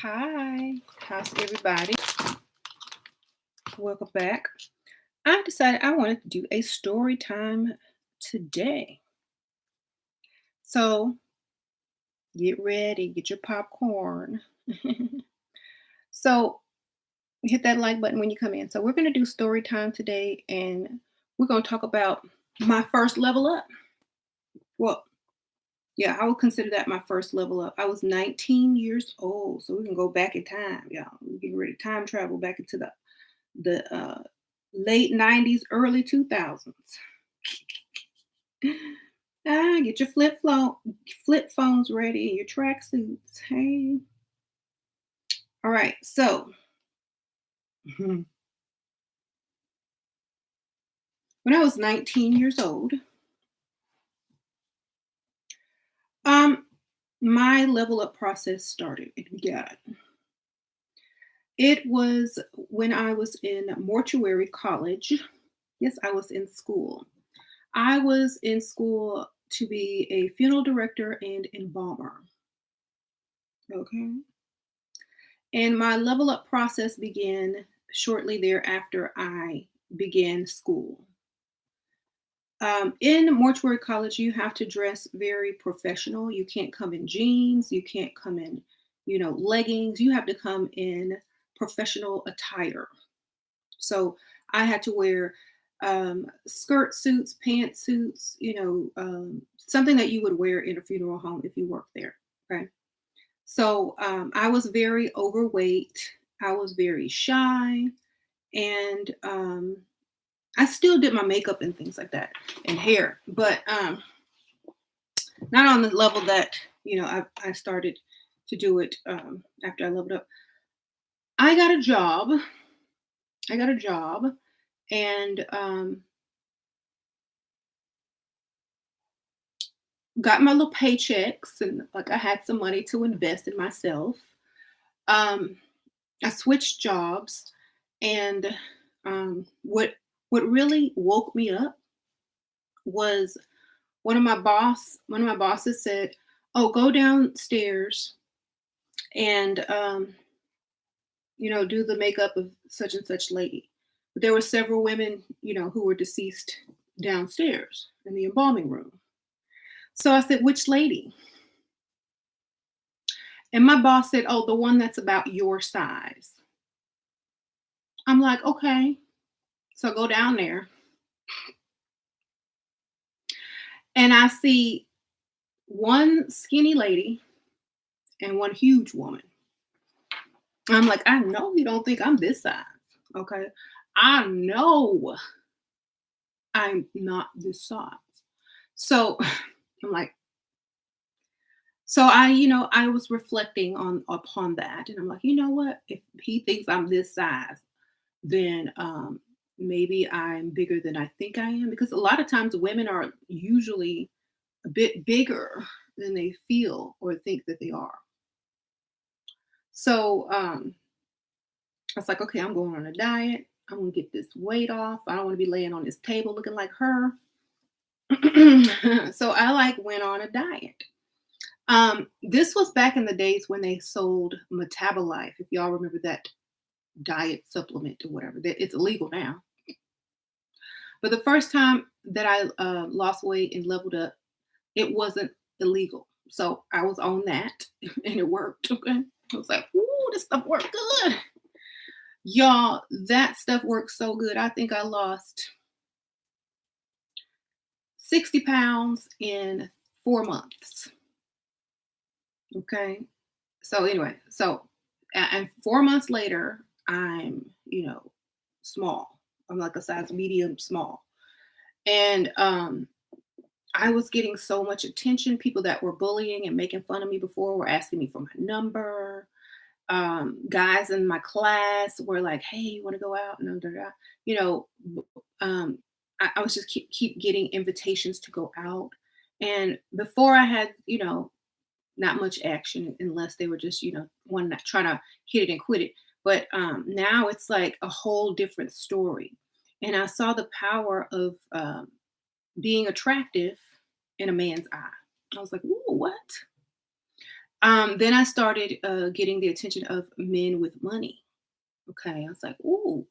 Hi, how's everybody? Welcome back. I decided I wanted to do a story time today. So get ready, get your popcorn. So hit that like button when you come in. So we're going to do story time today, and we're going to talk about my first level up. Well, yeah, I would consider that my first level up. I was 19 years old, so we can go back in time, y'all. We're getting ready to time travel back into the late 90s, early 2000s. Get your flip phones ready and your track suits. Hey. All right. So when I was 19 years old, um, my level up process started. It began. It was when I was in mortuary college. Yes, I was in school. I was in school to be a funeral director and embalmer. Okay. And my level up process began shortly thereafter I began school. In mortuary college, you have to dress very professional. You can't come in jeans. You can't come in, leggings. You have to come in professional attire. So I had to wear skirt suits, pantsuits, something that you would wear in a funeral home if you work there. Okay. So I was very overweight. I was very shy. And I still did my makeup and things like that and hair, but not on the level that, I started to do it after I leveled up. I got a job. I got a job and got my little paychecks and like I had some money to invest in myself. Um, I switched jobs, and what really woke me up was one of my bosses said, "Oh, go downstairs and do the makeup of such and such lady." But there were several women, who were deceased downstairs in the embalming room. So I said, "Which lady?" And my boss said, "Oh, the one that's about your size." I'm like, "Okay." So I go down there and I see one skinny lady and one huge woman. I'm like, "I know you don't think I'm this size. Okay. I know I'm not this size." So I'm like, so I was reflecting on upon that, and I'm like, you know what? If he thinks I'm this size, then maybe I'm bigger than I think I am. Because a lot of times women are usually a bit bigger than they feel or think that they are. So I was like, okay, I'm going on a diet. I'm gonna get this weight off. I don't want to be laying on this table looking like her. So I like went on a diet. This was back in the days when they sold Metabolife, if y'all remember that diet supplement or whatever. It's illegal now. But the first time that I lost weight and leveled up, it wasn't illegal. So I was on that and it worked. Okay. I was like, ooh, this stuff worked good. Y'all, that stuff worked so good. I think I lost 60 pounds in 4 months. Okay. So anyway, and 4 months later, I'm, small. I'm like a size medium small. And I was getting so much attention. People that were bullying and making fun of me before were asking me for my number. Guys in my class were like, "Hey, you want to go out?" And you know, um, I was just keep getting invitations to go out. And before I had, not much action unless they were just, one that trying to hit it and quit it. But now it's like a whole different story. And I saw the power of being attractive in a man's eye. I was like, "Ooh, what?" Then I started getting the attention of men with money. Okay, I was like, ooh,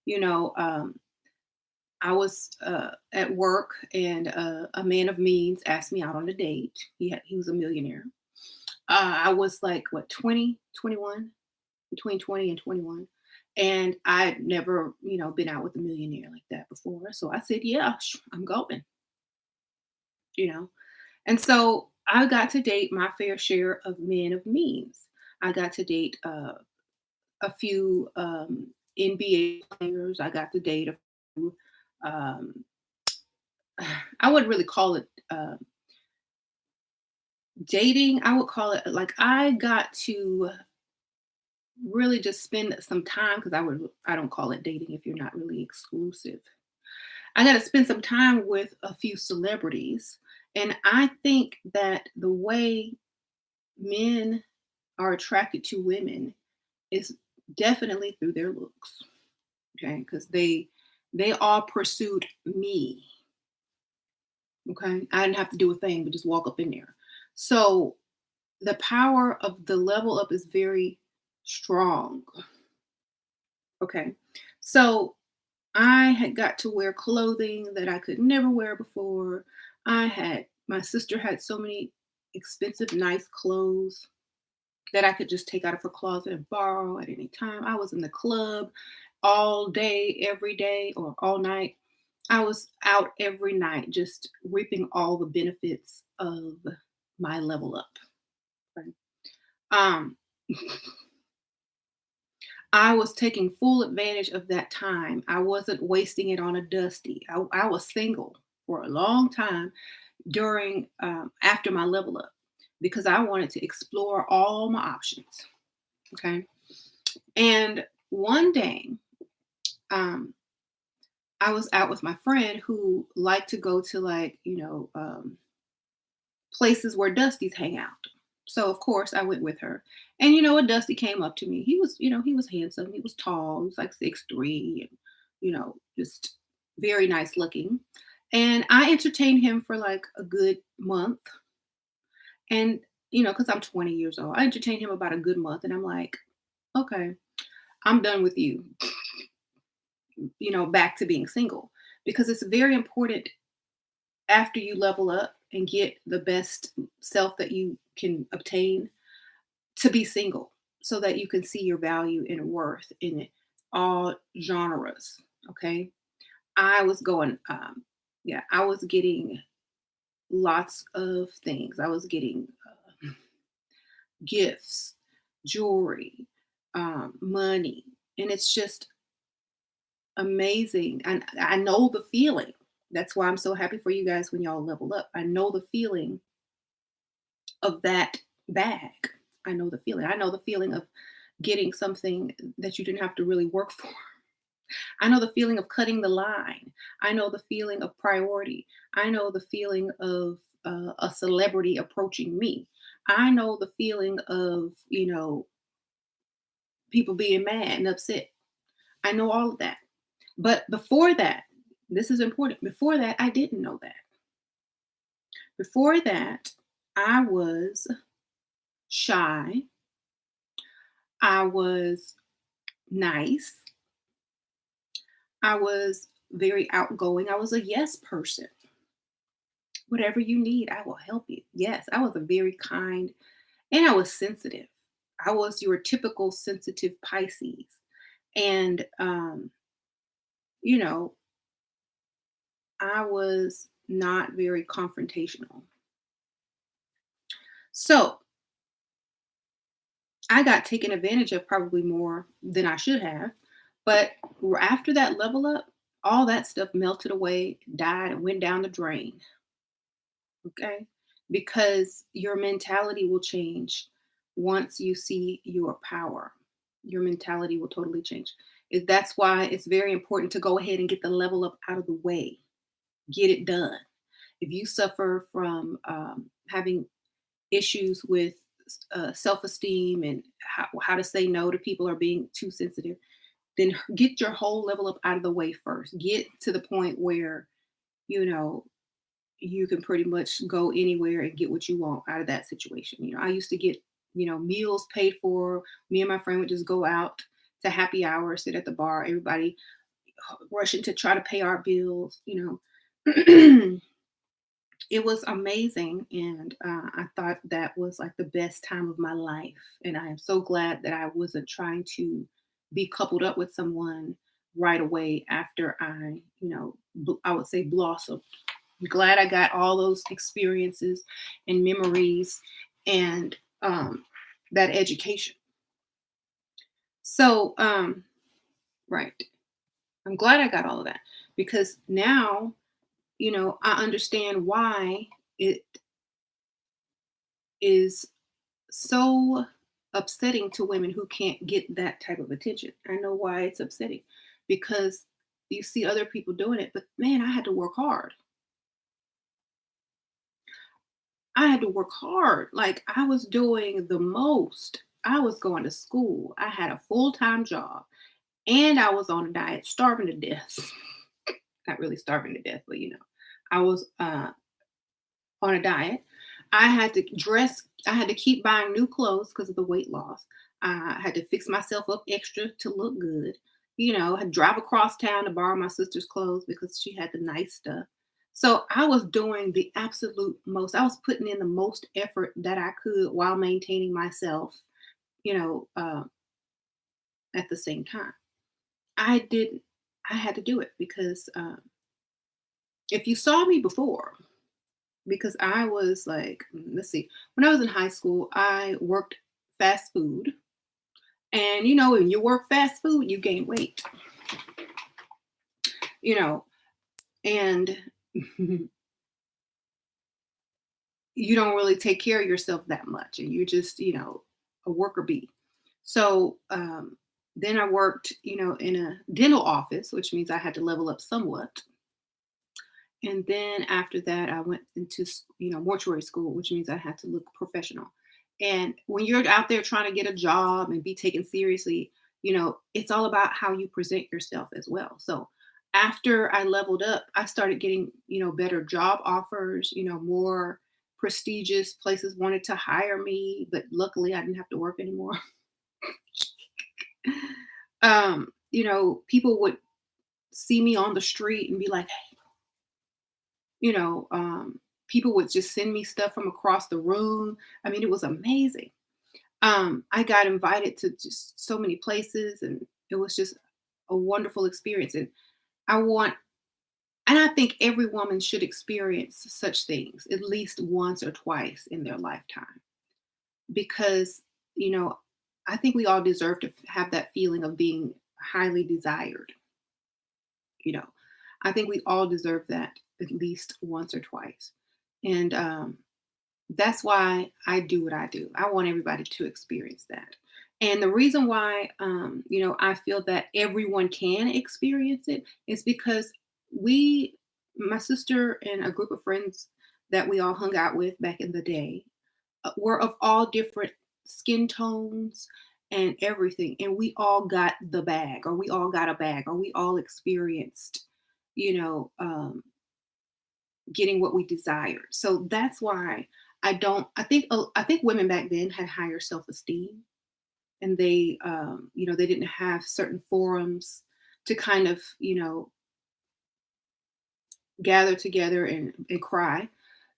you know, I was at work, and a man of means asked me out on a date. He was a millionaire. I was like, what, 20, 21, between 20 and 21. And I'd never, been out with a millionaire like that before. So I said, yeah, I'm going, you know. And so I got to date my fair share of men of means. I got to date a few NBA players. I got to date a few, um, I wouldn't really call it dating. I would call it like I got to really just spend some time, because I don't call it dating if you're not really exclusive. I got to spend some time with a few celebrities. And I think that the way men are attracted to women is definitely through their looks. Okay, because they all pursued me. Okay, I didn't have to do a thing but just walk up in there. So the power of the level up is very strong. Okay, so I had got to wear clothing that I could never wear before. My sister had so many expensive, nice clothes that I could just take out of her closet and borrow at any time. I was in the club all day, every day, or all night. I was out every night, just reaping all the benefits of my level up. Right? Um, I was taking full advantage of that time. I wasn't wasting it on a dusty. I was single for a long time during after my level up, because I wanted to explore all my options. Okay, and one day, um, I was out with my friend who liked to go to, like, places where Dusties hang out. So of course I went with her. And a Dusty came up to me. He was handsome. He was tall. He was like 6'3", and just very nice looking. And I entertained him for like a good month. And because I'm 20 years old, I entertained him about a good month. And I'm like, okay, I'm done with you. Back to being single, because it's very important after you level up and get the best self that you can obtain, to be single, so that you can see your value and worth in all genres. Okay. I was going, yeah, I was getting lots of things. I was getting gifts, jewelry, money. And it's just amazing. And I know the feeling. That's why I'm so happy for you guys when y'all level up. I know the feeling of that bag. I know the feeling. I know the feeling of getting something that you didn't have to really work for. I know the feeling of cutting the line. I know the feeling of priority. I know the feeling of a celebrity approaching me. I know the feeling of, people being mad and upset. I know all of that. But before that, this is important. Before that, I didn't know that. Before that, I was shy. I was nice. I was very outgoing. I was a yes person. Whatever you need, I will help you. Yes, I was a very kind, and I was sensitive. I was your typical sensitive Pisces. And, you know, I was not very confrontational. So I got taken advantage of probably more than I should have. But after that level up, all that stuff melted away, died, and went down the drain. Okay. Because your mentality will change once you see your power. Your mentality will totally change. That's why it's very important to go ahead and get the level up out of the way. Get it done. If you suffer from having issues with self-esteem and how to say no to people or being too sensitive, then get your whole level up out of the way first. Get to the point where, you know, you can pretty much go anywhere and get what you want out of that situation. I used to get, meals paid for. Me and my friend would just go out to happy hour, sit at the bar, everybody rushing to try to pay our bills. It was amazing. And I thought that was like the best time of my life. And I am so glad that I wasn't trying to be coupled up with someone right away after I would say blossom. Glad I got all those experiences and memories and that education. So, right. I'm glad I got all of that because now, I understand why it is so upsetting to women who can't get that type of attention. I know why it's upsetting because you see other people doing it, but man, I had to work hard. I had to work hard. Like I was doing the most. I was going to school. I had a full-time job and I was on a diet, starving to death. Not really starving to death, but I was on a diet. I had to dress, I had to keep buying new clothes because of the weight loss. I had to fix myself up extra to look good. I had to drive across town to borrow my sister's clothes because she had the nice stuff. So I was doing the absolute most. I was putting in the most effort that I could while maintaining myself, you know, uh, at the same time. I didn't, I had to do it because if you saw me before, because I was like, let's see, when I was in high school, I worked fast food. And when you work fast food, you gain weight, you know, and you don't really take care of yourself that much. And you're just, a worker bee. So then I worked, in a dental office, which means I had to level up somewhat. And then after that, I went into, mortuary school, which means I had to look professional. And when you're out there trying to get a job and be taken seriously, it's all about how you present yourself as well. So after I leveled up, I started getting, better job offers, more prestigious places wanted to hire me, but luckily I didn't have to work anymore. People would see me on the street and be like, you know, um, people would just send me stuff from across the room. I mean, it was amazing. I got invited to just so many places, and it was just a wonderful experience. And I want, and I think every woman should experience such things at least once or twice in their lifetime because, you know, I think we all deserve to have that feeling of being highly desired. You know, I think we all deserve that at least once or twice. And that's why I do what I do. I want everybody to experience that. And the reason why, I feel that everyone can experience it is because my sister and a group of friends that we all hung out with back in the day, were of all different skin tones and everything. And we all got the bag, or we all got a bag, or we all experienced, you know, um, getting what we desired. So that's why I think women back then had higher self-esteem, and they didn't have certain forums to kind of, gather together and cry.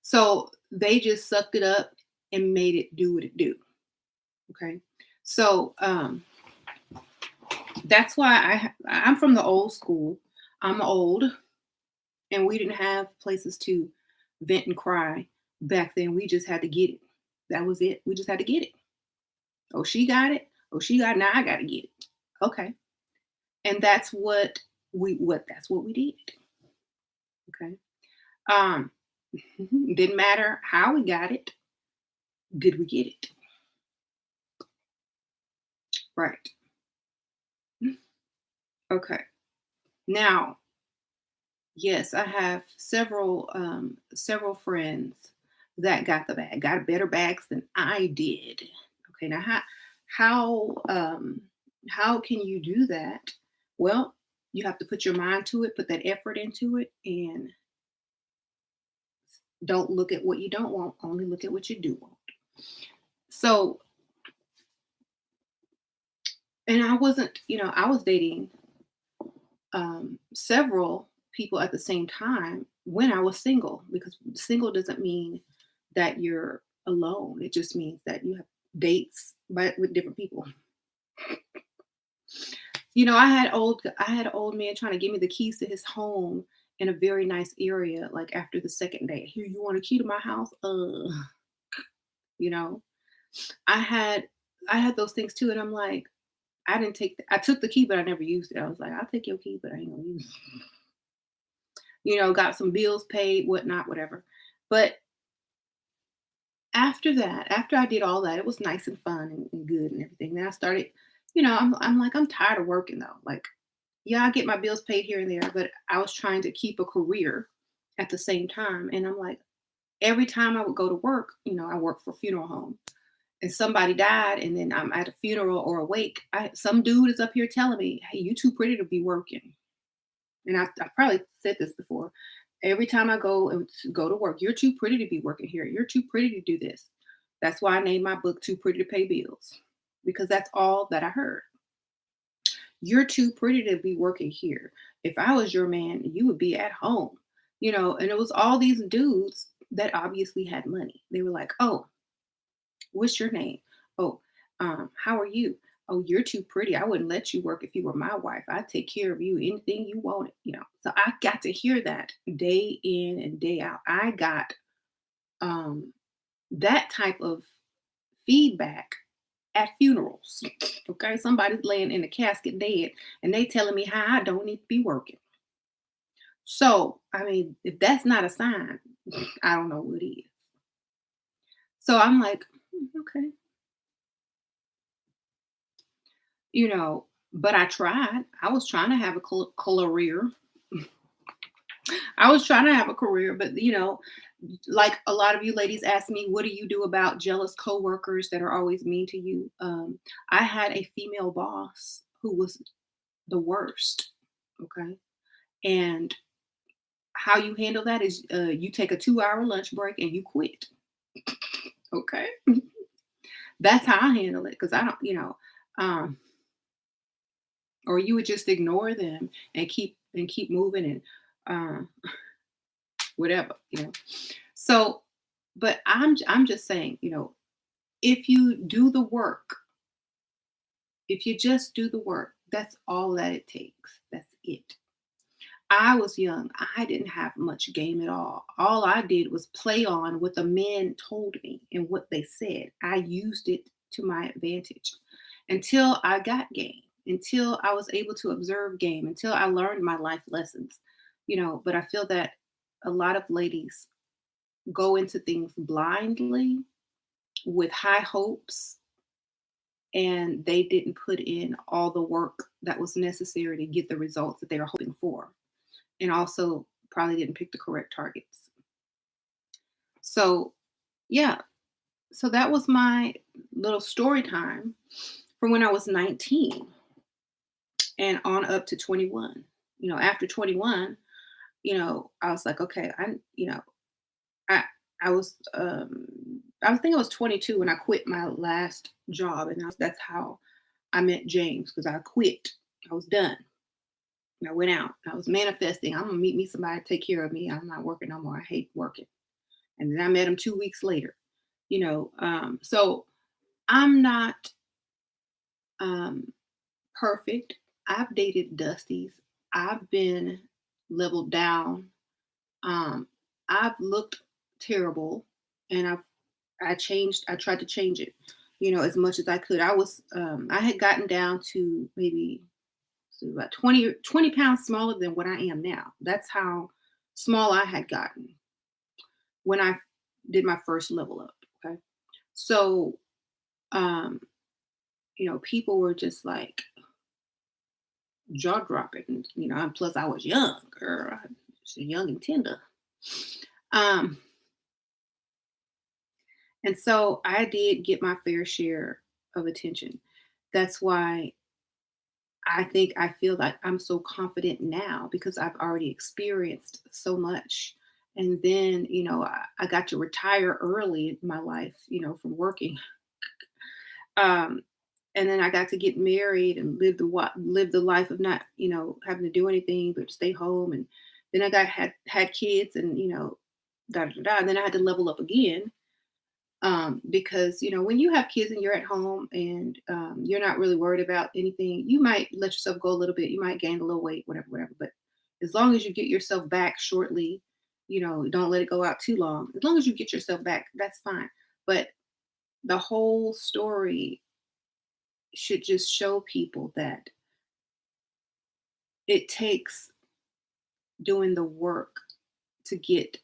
So they just sucked it up and made it do what it do. Okay. So that's why I'm from the old school. I'm old, and we didn't have places to vent and cry back then. We just had to get it. That was it. We just had to get it. Oh, she got it. Oh, she got it. Now I got to get it. Okay. And that's what we did. Okay. Um, didn't matter how we got it. Did we get it? Right. Okay. Now, yes, I have several friends that got the bag, got better bags than I did. Okay, now how can you do that? Well, you have to put your mind to it, put that effort into it, and Don't look at what you don't want, only look at what you do want. So, and I wasn't, I was dating several people at the same time when I was single, because single doesn't mean that you're alone. It just means that you have dates but with different people. I had an old man trying to give me the keys to his home in a very nice area. Like after the second day, here, you want a key to my house? You know, I had I had those things too, and I'm like, I took the key, but I never used it. I was like, I'll take your key, but I ain't gonna use it. Got some bills paid, whatnot, whatever. But after that, after I did all that, it was nice and fun and good and everything. Then I started, I'm like, I'm tired of working though. Like, yeah, I get my bills paid here and there, but I was trying to keep a career at the same time. And I'm like, every time I would go to work, I work for a funeral home, and somebody died, and then I'm at a funeral or a wake. Some dude is up here telling me, "Hey, you too pretty to be working." And I probably said this before. Every time I go to work, you're too pretty to be working here. You're too pretty to do this. That's why I named my book "Too Pretty to Pay Bills," because that's all that I heard. You're too pretty to be working here. If I was your man, you would be at home. And it was all these dudes that obviously had money. They were like, "Oh, what's your name? Oh, how are you? Oh, you're too pretty. I wouldn't let you work if you were my wife. I'd take care of you, anything you wanted." So I got to hear that day in and day out. I got um, that type of feedback at funerals. Okay, somebody's laying in a casket dead, and they telling me how I don't need to be working. So, I mean, if that's not a sign, I don't know what is. So I'm like, okay, but I tried. I was trying to have a career. I was trying to have a career, but like a lot of you ladies ask me, what do you do about jealous coworkers that are always mean to you? I had a female boss who was the worst. Okay. And how you handle that is you take a 2-hour lunch break and you quit. Okay. That's how I handle it. Cause I don't, um, or you would just ignore them and keep moving and whatever. So, but I'm just saying, if you do the work, if you just do the work, that's all that it takes. That's it. I was young. I didn't have much game at all. All I did was play on what the men told me and what they said. I used it to my advantage until I got game, until I was able to observe game, until I learned my life lessons. But I feel that a lot of ladies go into things blindly with high hopes, and they didn't put in all the work that was necessary to get the results that they were hoping for, and also probably didn't pick the correct targets. So, yeah, so that was my little story time from when I was 19 and on up to 21. After 21, I was like, okay, I I was I think I was 22 when I quit my last job, and that's how I met James, because I quit. I was done. And I went out. I was manifesting. I'm gonna meet me somebody to take care of me. I'm not working no more. I hate working. And then I met him 2 weeks later. So I'm not um, perfect. I've dated Dusties. I've been leveled down. Um, I've looked terrible, and I changed. I tried to change it, as much as I could. I had gotten down to maybe about 20 pounds smaller than what I am now. That's how small I had gotten when I did my first level up. Okay. So, um, people were just like jaw dropping, and plus I was young, girl. I was young and tender. Um, and so I did get my fair share of attention. That's why I feel like I'm so confident now, because I've already experienced so much, And then, I got to retire early in my life, from working. Um, and then I got to get married and live the life of not, having to do anything but stay home. And then I had kids, and da da da. And then I had to level up again, because when you have kids and you're at home, and you're not really worried about anything, you might let yourself go a little bit. You might gain a little weight, whatever, whatever. But as long as you get yourself back shortly, don't let it go out too long. As long as you get yourself back, that's fine. But the whole story should just show people that it takes doing the work to get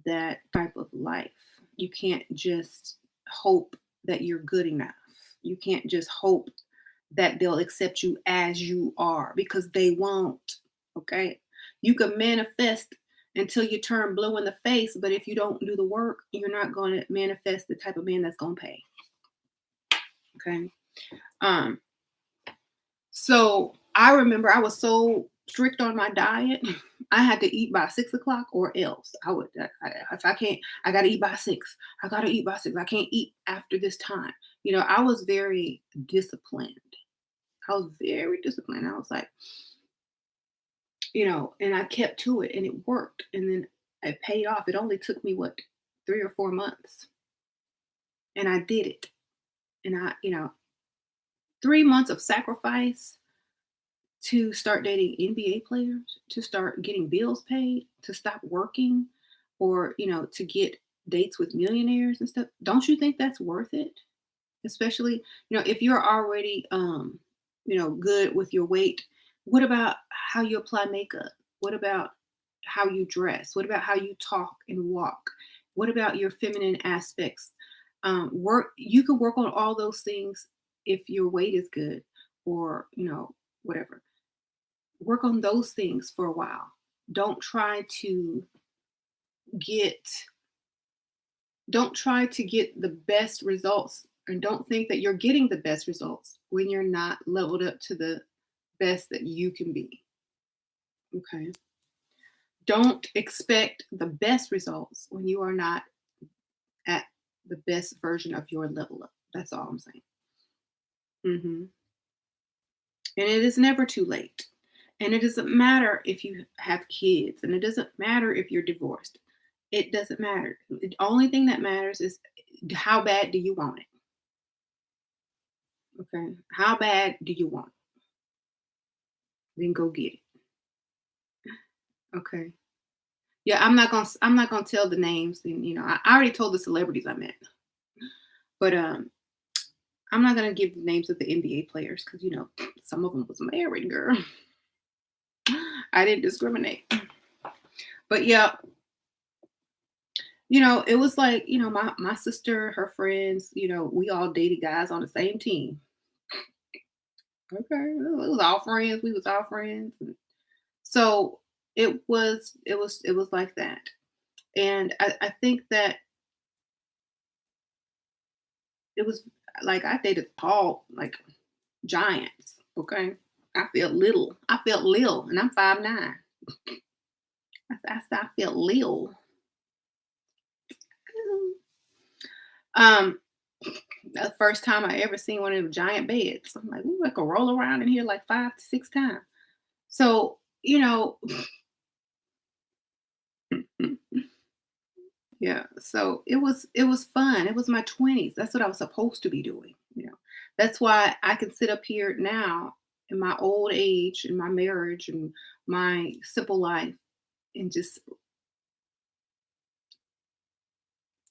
that type of life. You can't just hope that you're good enough. You can't just hope that they'll accept you as you are, because they won't. Okay. You can manifest until you turn blue in the face, but if you don't do the work, you're not going to manifest the type of man that's going to pay. Okay. Um, so I remember I was so strict on my diet. I had to eat by 6 o'clock, or else if I can't, I got to eat by 6. I got to eat by 6. I can't eat after this time. I was very disciplined. I was very disciplined. I was like, and I kept to it, and it worked. And then it paid off. It only took me, 3 or 4 months, and I did it. And 3 months of sacrifice to start dating NBA players, to start getting bills paid, to stop working, or, to get dates with millionaires and stuff. Don't you think that's worth it? Especially, if you're already, good with your weight. What about how you apply makeup? What about how you dress? What about how you talk and walk? What about your feminine aspects? You can work on all those things if your weight is good, or, whatever. Work on those things for a while. Don't try to get don't try to get the best results, and don't think that you're getting the best results when you're not leveled up to the best that you can be. Okay. Don't expect the best results when you are not at the best version of your level up. That's all I'm saying. hmm And it is never too late. And it doesn't matter if you have kids, and it doesn't matter if you're divorced. It doesn't matter. The only thing that matters is, how bad do you want it? Okay. How bad do you want it? Then go get it. Okay. Yeah, I'm not gonna tell the names, and I already told the celebrities I met. But I'm not gonna give the names of the NBA players, because some of them was married, girl. I didn't discriminate. But yeah, it was like, my sister, her friends, we all dated guys on the same team. Okay. It was all friends. We was all friends. So it was like that. And I think that it was like, I dated tall, like, giants. Okay. I felt little, and I'm 5'9". I felt little. Um, the first time I ever seen one of them giant beds, I'm like, ooh, I could roll around in here like 5 to 6 times. So, yeah. So it was fun. It was my 20s. That's what I was supposed to be doing. That's why I can sit up here now in my old age, in my marriage, and my simple life, and just,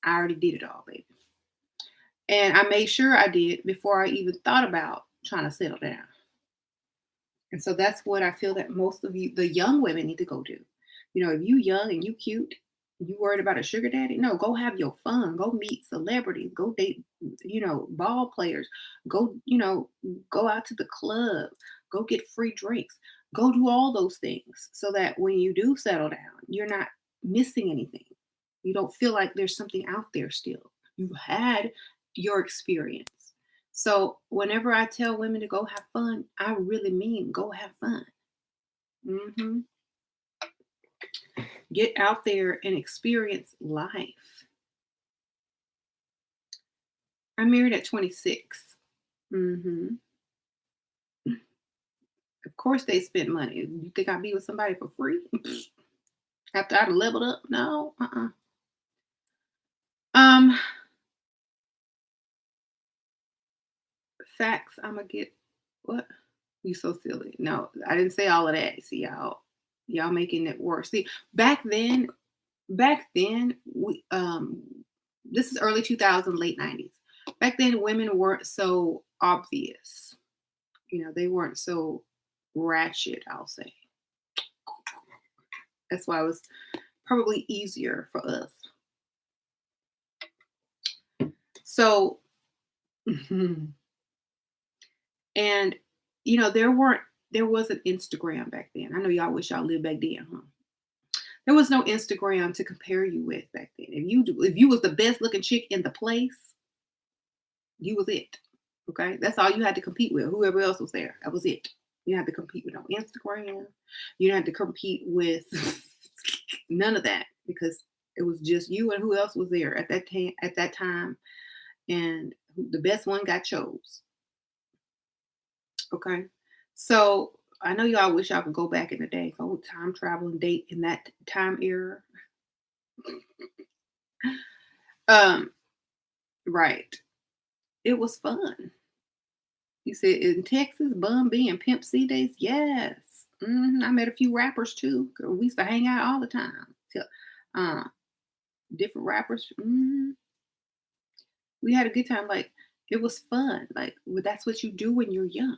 I already did it all, baby. And I made sure I did before I even thought about trying to settle down. And so that's what I feel that most of you, the young women, need to go do. If you young and you cute, you worried about a sugar daddy? No, go have your fun. Go meet celebrities. Go date, ball players. Go, go out to the club. Go get free drinks. Go do all those things, so that when you do settle down, you're not missing anything. You don't feel like there's something out there still. You've had your experience. So whenever I tell women to go have fun, I really mean go have fun. hmm Get out there and experience life. I married at 26. Hmm. Of course, they spent money. You think I'd be with somebody for free after I'd leveled up? No. Um, Facts. I'm gonna get what? You so silly. No, I didn't say all of that. See y'all making it worse. See, back then we this is early 2000, late 90s. Back then women weren't so obvious. They weren't so ratchet, I'll say. That's why it was probably easier for us. So, and there wasn't Instagram back then. I know y'all wish y'all lived back then, huh? There was no Instagram to compare you with back then. If you was the best looking chick in the place, you was it. Okay, that's all you had to compete with. Whoever else was there, that was it. You had to compete with no Instagram. You didn't have to compete with none of that because it was just you and who else was there at that time, and the best one got chose. Okay, so I know y'all wish y'all could go back in the day, go time travel and date in that time era. Um, right. It was fun. You said in Texas, Bun B and Pimp C days? Yes. I met a few rappers too. Girl, we used to hang out all the time. Uh, Different rappers. We had a good time. Like, it was fun. Like, that's what you do when you're young.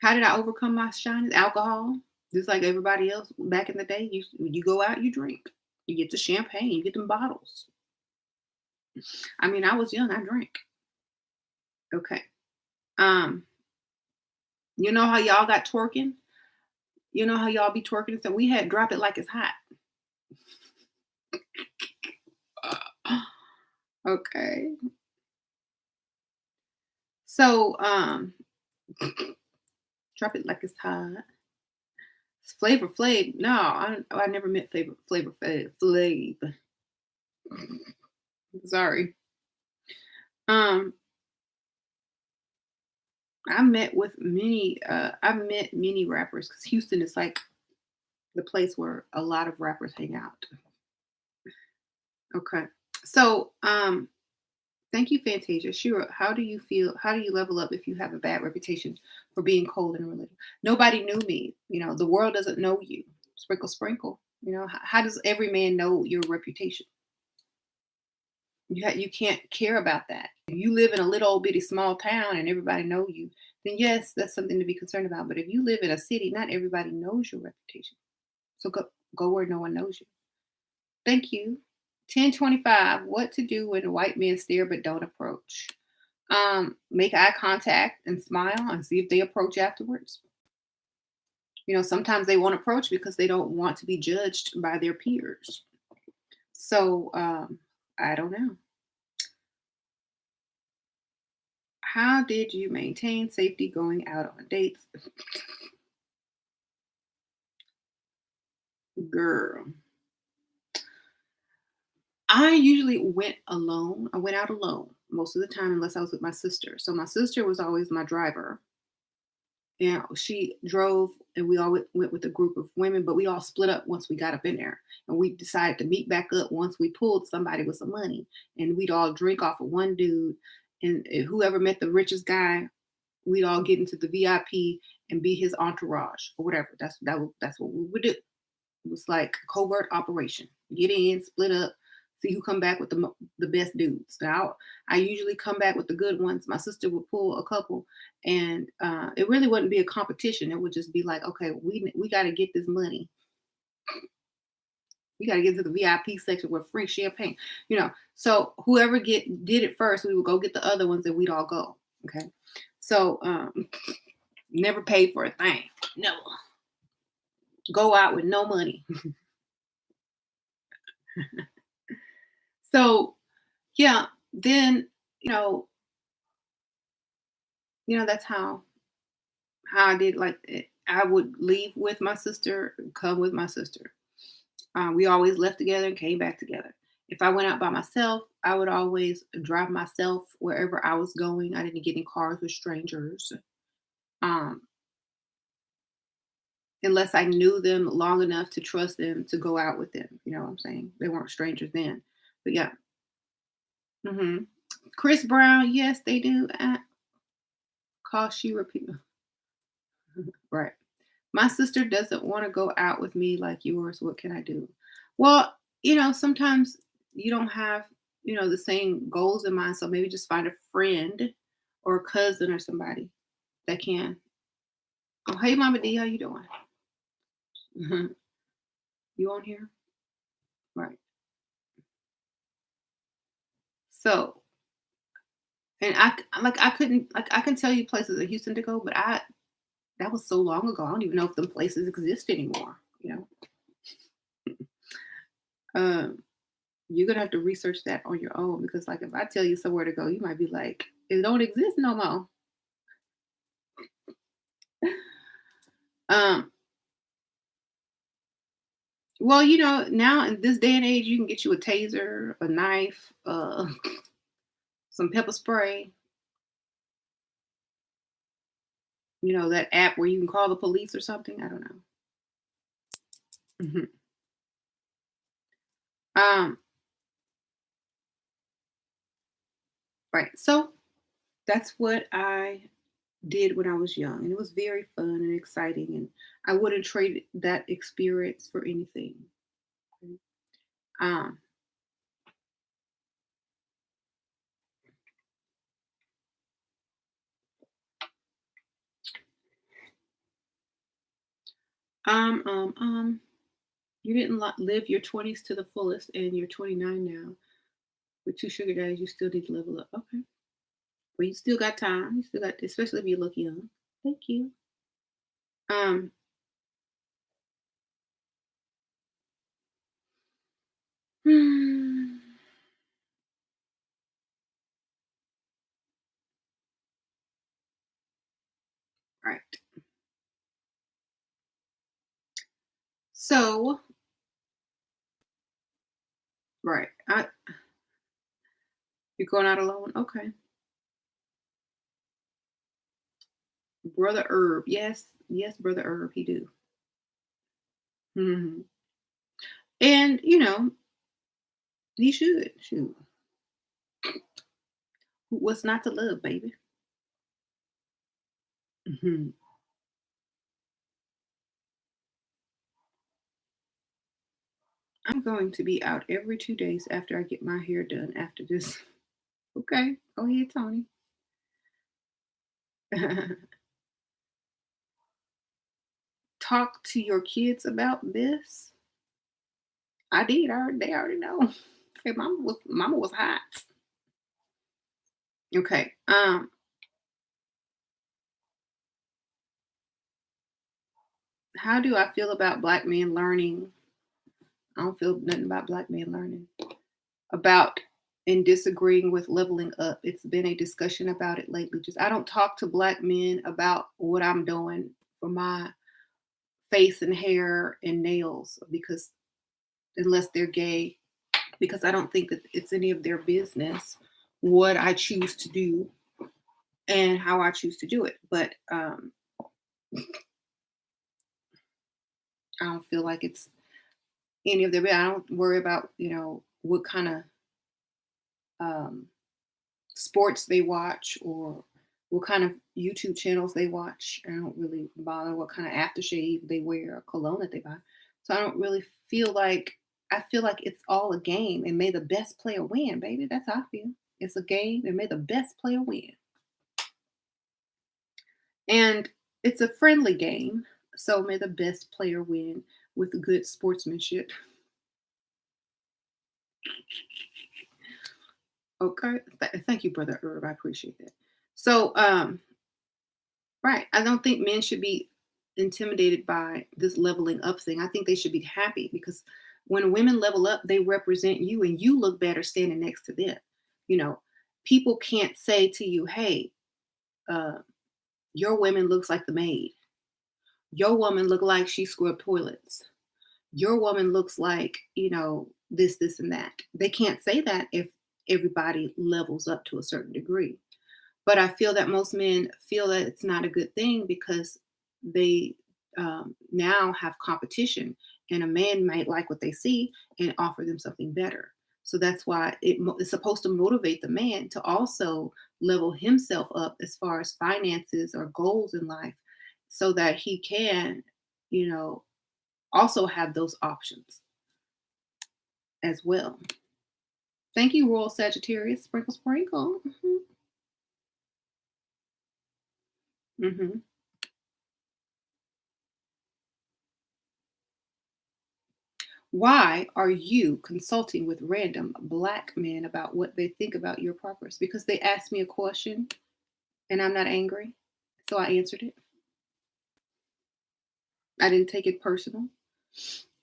How did I overcome my shyness? Alcohol. Just like everybody else back in the day. You go out, you drink. You get the champagne, you get them bottles. I mean, I was young, I drank. Okay. Um, you know how y'all got twerking? You know how y'all be twerking? So we had drop it like it's hot. Okay. So drop it like it's hot. Flavor Flav. No, I never met Flavor Flav. Sorry. Um I've met many rappers because Houston is like the place where a lot of rappers hang out. Okay. So thank you, Fantasia. Sure. How do you feel? How do you level up if you have a bad reputation for being cold and religious? Nobody knew me. The world doesn't know you. Sprinkle, sprinkle. How does every man know your reputation? You can't care about that. If you live in a little old bitty small town and everybody know you, then yes, that's something to be concerned about. But if you live in a city, not everybody knows your reputation. So go where no one knows you. Thank you. 1025. What to do when white men stare but don't approach? Make eye contact and smile and see if they approach afterwards. Sometimes they won't approach because they don't want to be judged by their peers. So I don't know. How did you maintain safety going out on dates? Girl. I usually went alone. I went out alone most of the time, unless I was with my sister. So my sister was always my driver. And she drove, and we all went with a group of women, but we all split up once we got up in there. And we decided to meet back up once we pulled somebody with some money. And we'd all drink off of one dude. And whoever met the richest guy, we'd all get into the VIP and be his entourage or whatever. That's what we would do. It was like a covert operation. Get in, split up, see who come back with the best dudes. Now, I usually come back with the good ones. My sister would pull a couple, and it really wouldn't be a competition. It would just be like, okay, we got to get this money. We got to get to the VIP section with free champagne. So whoever did it first, we would go get the other ones, and we'd all go. Okay, so never paid for a thing. No, go out with no money. So yeah, then that's how I did. Like I would leave with my sister, come with my sister. We always left together and came back together. If I went out by myself, I would always drive myself wherever I was going. I didn't get in cars with strangers, um, unless I knew them long enough to trust them to go out with them. You know what I'm saying? They weren't strangers then. But yeah. hmm Chris Brown, yes, they do. Cost you repeat. Right. My sister doesn't want to go out with me like yours. What can I do? Well, sometimes you don't have, the same goals in mind. So maybe just find a friend or a cousin or somebody that can. Oh, hey, Mama D, how you doing? You on here? Right. So, and I couldn't, like, I can tell you places in Houston to go, but that was so long ago. I don't even know if them places exist anymore. Um, you're gonna have to research that on your own because, like, if I tell you somewhere to go, you might be like, "It don't exist no more." Um, well, now in this day and age, you can get you a taser, a knife, some pepper spray. That app where you can call the police or something. I don't know. Mhm. Um, right. So that's what I did when I was young, and it was very fun and exciting, and I wouldn't trade that experience for anything. Um, um, um, um. You didn't live your 20s to the fullest, and you're 29 now. With two sugar daddies, you still need to level up. Okay. Well, you still got time. You still got, especially if you look young. Thank you. Um, right. So, right. You're going out alone? Okay. Brother Herb. Yes. Yes, Brother Herb. He do. hmm And, he should. Shoot. What's not to love, baby? hmm I'm going to be out every 2 days after I get my hair done after this. Okay. Go ahead, Tony. Talk to your kids about this. I did. They already know. Hey, mama was hot. Okay. How do I feel about black men learning? I don't feel nothing about black men learning about and disagreeing with leveling up. It's been a discussion about it lately. Just I don't talk to black men about what I'm doing for my face and hair and nails because unless they're gay, because I don't think that it's any of their business what I choose to do and how I choose to do it. But I don't feel like it's any of their. I don't worry about what kind of um, sports they watch or what kind of YouTube channels they watch. I don't really bother what kind of aftershave they wear or cologne that they buy. So I don't really feel like I feel like it's all a game and may the best player win, baby. That's how I feel. It's a game and may the best player win. And it's a friendly game. So may the best player win with good sportsmanship. Okay. Thank you, Brother Herb. I appreciate that. So, right. I don't think men should be intimidated by this leveling up thing. I think they should be happy because when women level up, they represent you and you look better standing next to them. You know, people can't say to you, hey, uh, your woman looks like the maid. Your woman look like she scrubbed toilets. Your woman looks like, this, and that. They can't say that if everybody levels up to a certain degree. But I feel that most men feel that it's not a good thing because they now have competition, and a man might like what they see and offer them something better. So that's why it's supposed to motivate the man to also level himself up as far as finances or goals in life so that he can, you know, also have those options as well. Thank you, Royal Sagittarius. Sprinkle, sprinkle. Hmm. Why are you consulting with random black men about what they think about your progress? Because they asked me a question and I'm not angry. So I answered it. I didn't take it personal.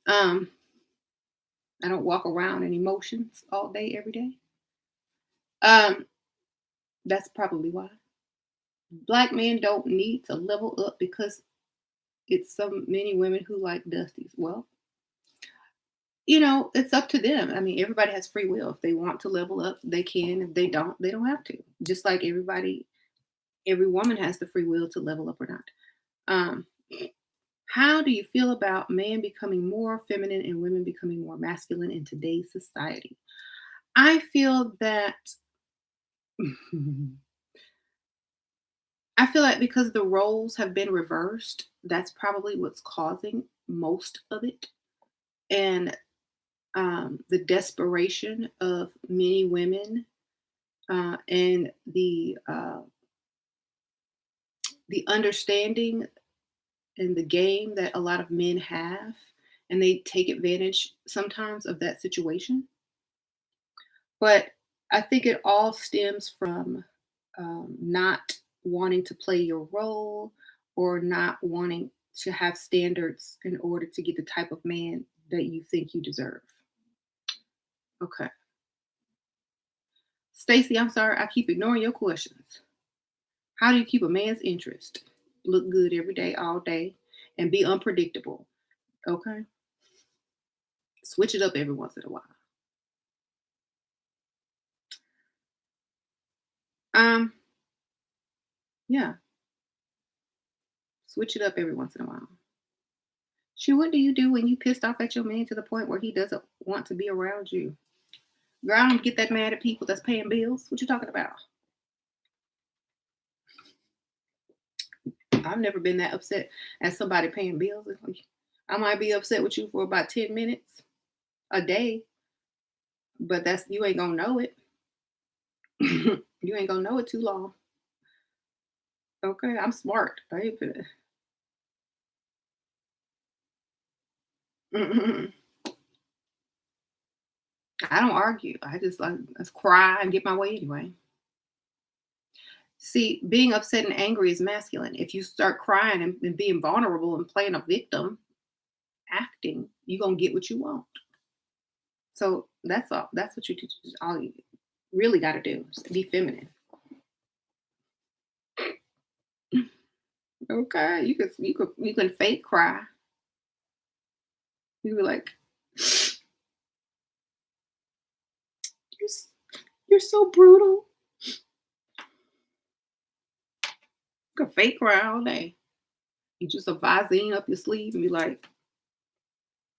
Um, I don't walk around in emotions all day, every day. Um, that's probably why. Black men don't need to level up because it's so many women who like dusties. Well, it's up to them. I mean, everybody has free will. If they want to level up, they can. If they don't have to. Just like every woman has the free will to level up or not. Um, how do you feel about men becoming more feminine and women becoming more masculine in today's society? I feel that I feel like because the roles have been reversed, that's probably what's causing most of it. And the desperation of many women and the understanding and the game that a lot of men have, and they take advantage sometimes of that situation. But I think it all stems from not wanting to play your role or not wanting to have standards in order to get the type of man that you think you deserve. Okay. Stacy, I'm sorry, I keep ignoring your questions. How do you keep a man's interest? Look good every day, all day, and be unpredictable. Okay. Switch it up every once in a while. Um, yeah, switch it up every once in a while. Shoot, what do you do when you pissed off at your man to the point where he doesn't want to be around you? Girl, I don't get that mad at people that's paying bills. What you talking about? I've never been that upset at somebody paying bills. I might be upset with you for about 10 minutes a day, but that's you ain't gonna know it. You ain't gonna know it too long. Okay, I'm smart. I ain't finna. I don't argue. I just like let's cry and get my way anyway. See, being upset and angry is masculine. If you start crying and being vulnerable and playing a victim, acting, you're gonna get what you want. So that's all. That's what you do. All you really got to do is be feminine. Okay, you can fake cry. You be like, you're s- you're so brutal. You can fake cry all day. You just a Visine up your sleeve and be like,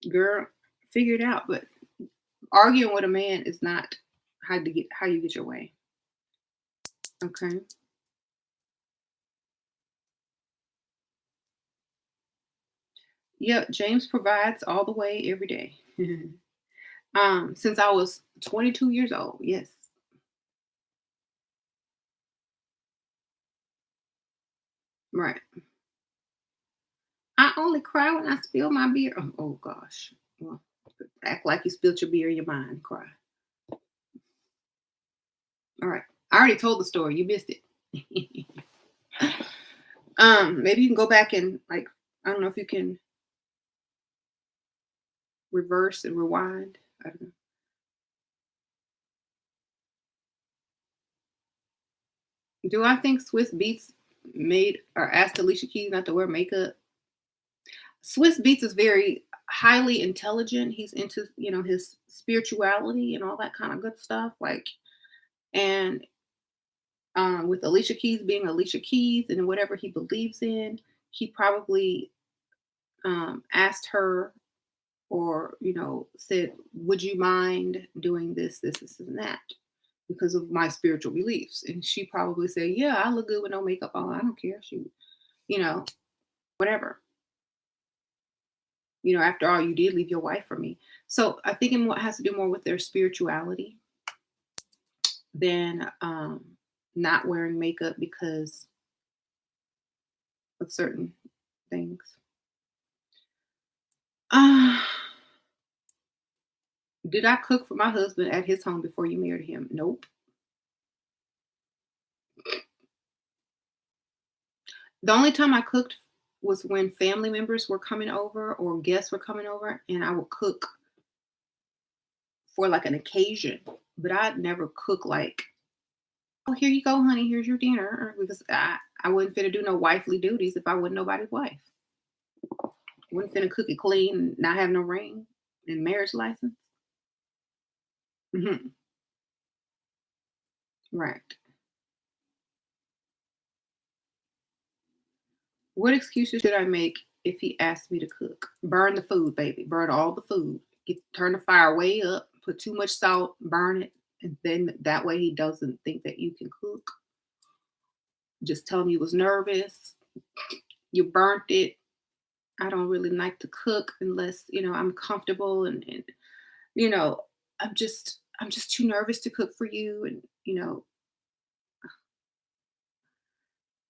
girl, figure it out. But arguing with a man is not how you get your way. Okay. Yep, James provides all the way every day. Since I was 22 years old. Yes. Right. I only cry when I spill my beer. Oh gosh. Well, act like you spilled your beer in your mind. Cry. All right. I already told the story. You missed it. Maybe you can go back and like I don't know if you can reverse and rewind. I don't know. Do I think Swiss Beats made or asked Alicia Keys not to wear makeup? Swiss Beats is very highly intelligent. He's into, his spirituality and all that kind of good stuff. Like, and with Alicia Keys being Alicia Keys and whatever he believes in, he probably asked her or, said, would you mind doing this, and that? Because of my spiritual beliefs. And she probably said, yeah, I look good with no makeup on. I don't care. Shoot, you know, whatever. After all, you did leave your wife for me. So I think it has to do more with their spirituality than not wearing makeup because of certain things. Uh, did I cook for my husband at his home before you married him? Nope. The only time I cooked was when family members were coming over or guests were coming over, and I would cook for like an occasion. But I'd never cook like, oh, here you go, honey, here's your dinner. Because I wouldn't finna do no wifely duties if I wasn't nobody's wife. Wouldn't finna cook it clean and not have no ring and marriage license. Hmm. Right. What excuses should I make if he asks me to cook? Burn the food, baby. Burn all the food. Turn the fire way up. Put too much salt. Burn it, and then that way he doesn't think that you can cook. Just tell him you was nervous. You burnt it. I don't really like to cook unless I'm comfortable and you know I'm just too nervous to cook for you. And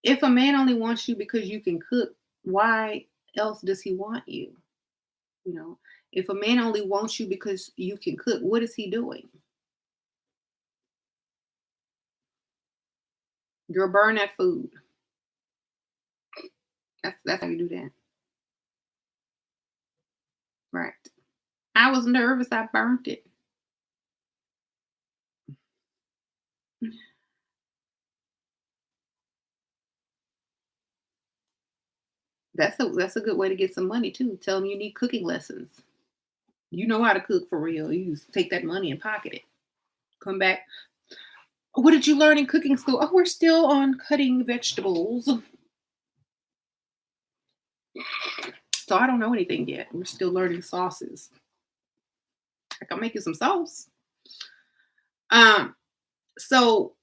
if a man only wants you because you can cook, why else does he want you? You know, if a man only wants you because you can cook, what is he doing? Girl, burn that food. That's how you do that. Right. I was nervous, I burnt it. That's a good way to get some money too. Tell them you need cooking lessons. You know how to cook for real. You just take that money and pocket it. Come back. What did you learn in cooking school? Oh, we're still on cutting vegetables. So I don't know anything yet. We're still learning sauces. I can make you some sauce. Um, so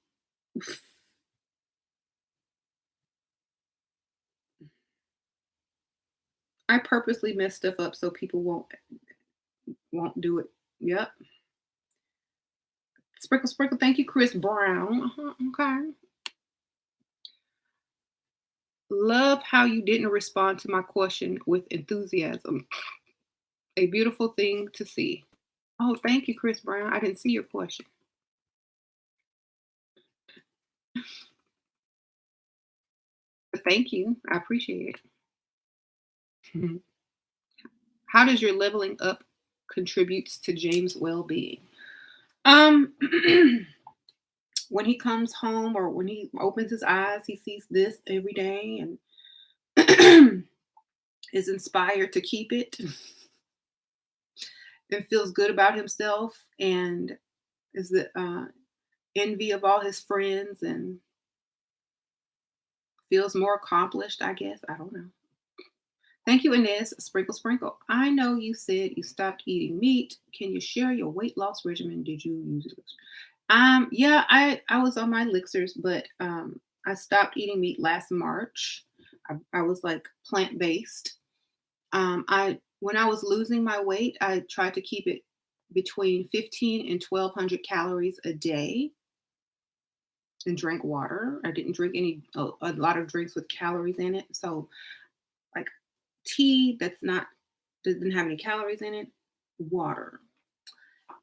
I purposely mess stuff up so people won't do it. Yep. Sprinkle, sprinkle. Thank you, Chris Brown. Okay. Love how you didn't respond to my question with enthusiasm. A beautiful thing to see. Oh, thank you, Chris Brown. I didn't see your question. But thank you. I appreciate it. Mhm. How does your leveling up contributes to James' well-being? Um, when he comes home or when he opens his eyes, he sees this every day and is inspired to keep it and feels good about himself and is the envy of all his friends and feels more accomplished, I guess. I don't know. Thank you, Inez. Sprinkle, sprinkle. I know you said you stopped eating meat. Can you share your weight loss regimen? Did you use it? Yeah, I was on my elixirs, but I stopped eating meat last March. I was like plant based. I when I was losing my weight, I tried to keep it between 15 and 1200 calories a day and drank water. I didn't drink a lot of drinks with calories in it. So like tea doesn't have any calories in it, water.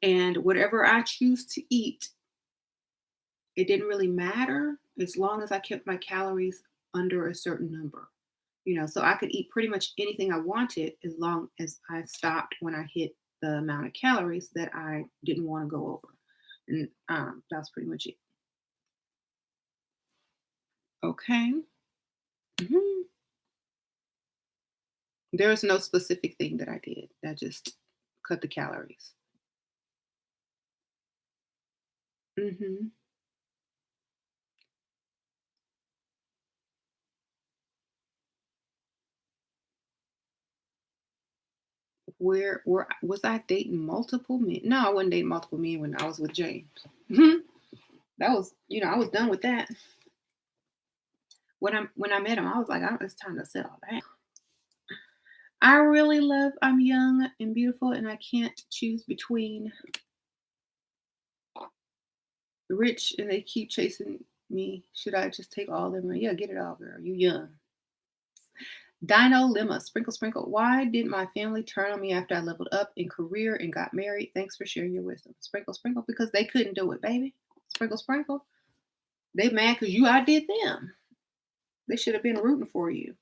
And whatever I choose to eat, it didn't really matter as long as I kept my calories under a certain number. So I could eat pretty much anything I wanted as long as I stopped when I hit the amount of calories that I didn't want to go over. And that's pretty much it. Okay. Mhm. There's no specific thing that I did. I just cut the calories. Mhm. Where was I dating multiple men? No, I wasn't dating multiple men when I was with James. Mhm. That was, I was done with that. When I met him, I was like, it's time to settle down. I really love I'm young and beautiful and I can't choose between rich and they keep chasing me. Should I just take all of them? Yeah, get it all, girl. You young. Dino Lima, sprinkle, sprinkle. Why did my family turn on me after I leveled up in career and got married? Thanks for sharing your wisdom. Sprinkle, sprinkle, because they couldn't do it, baby. Sprinkle, sprinkle. They mad because you outdid them. They should have been rooting for you.